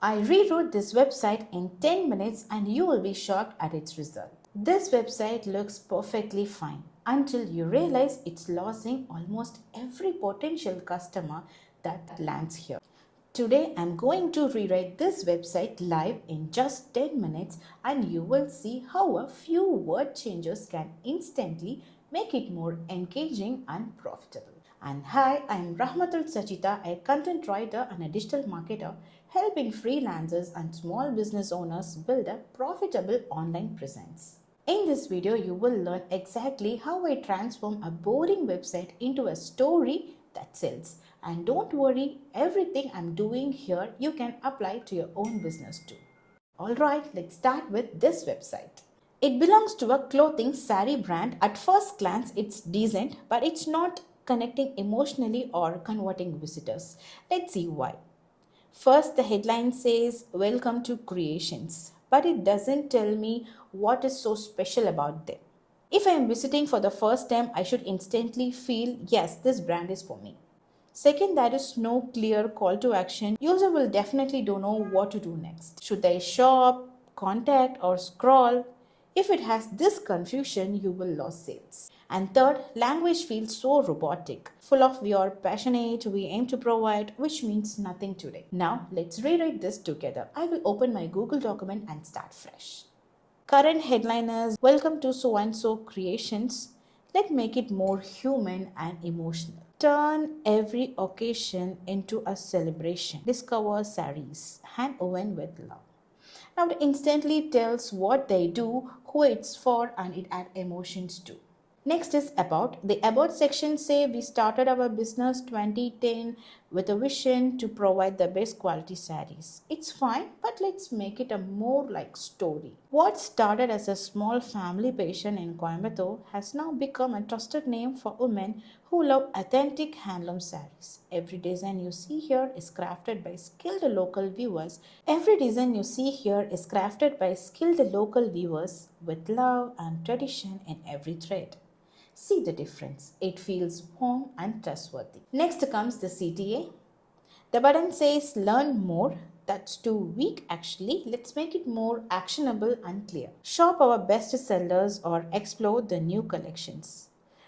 I rewrote this website in 10 minutes and you will be shocked at its result. This website looks perfectly fine until you realize it's losing almost every potential customer that lands here. Today I'm going to rewrite this website live in just 10 minutes and you will see how a few word changes can instantly make it more engaging and profitable. And hi, I'm Rahmathul Sajitha, a content writer and a digital marketer helping freelancers and small business owners build a profitable online presence. In this video, you will learn exactly how I transform a boring website into a story that sells. And don't worry, everything I'm doing here you can apply to your own business too. Alright, let's start with this website. It belongs to a clothing saree brand. At first glance, it's decent, but it's not connecting emotionally or converting visitors. Let's see why. First, the headline says, Welcome to Creations, but it doesn't tell me what is so special about them. If I am visiting for the first time, I should instantly feel, yes, this brand is for me. Second, there is no clear call to action. User will definitely don't know what to do next. Should they shop, contact or scroll? If it has this confusion, you will lose sales. And third, language feels so robotic, full of we are passionate, we aim to provide, which means nothing today. Now, let's rewrite this together. I will open my Google document and start fresh. Current headline is Welcome to So and So Creations. Let's make it more human and emotional. Turn every occasion into a celebration. Discover sarees, hand woven with love. Now it instantly tells what they do, who it's for, and it adds emotions too. Next is about. The about section say we started our business 2010 with a vision to provide the best quality sarees. It's fine, but let's make it a more like story. What started as a small family passion in Coimbatore has now become a trusted name for women who love authentic handloom sarees. Every design you see here is crafted by skilled local weavers. With love and tradition in every thread. See the difference. It feels warm and trustworthy. Next comes the CTA. The button says learn more. That's too weak actually. Let's make it more actionable and clear. Shop our best sellers or explore the new collections.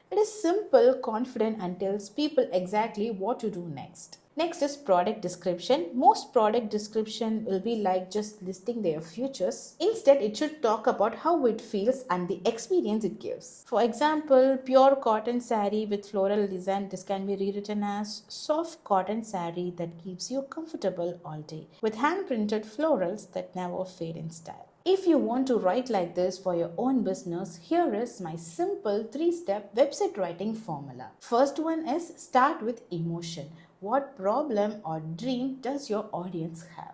It is simple, confident and tells people exactly what to do next. Next is product description. Most product description will be like just listing their features. Instead, it should talk about how it feels and the experience it gives. For example, pure cotton saree with floral design. This can be rewritten as soft cotton saree that keeps you comfortable all day with hand printed florals that never fade in style. If you want to write like this for your own business, here is my simple 3-step website writing formula. First one is start with emotion. What problem or dream does your audience have?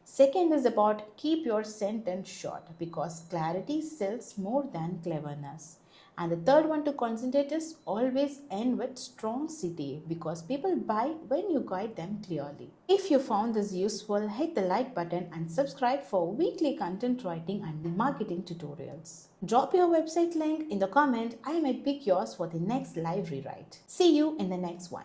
Second is about keep your sentence short because clarity sells more than cleverness. And the third one to concentrate is always end with strong CTA because people buy when you guide them clearly. If you found this useful, hit the like button and subscribe for weekly content writing and marketing tutorials. Drop your website link in the comment. I might pick yours for the next live rewrite. See you in the next one.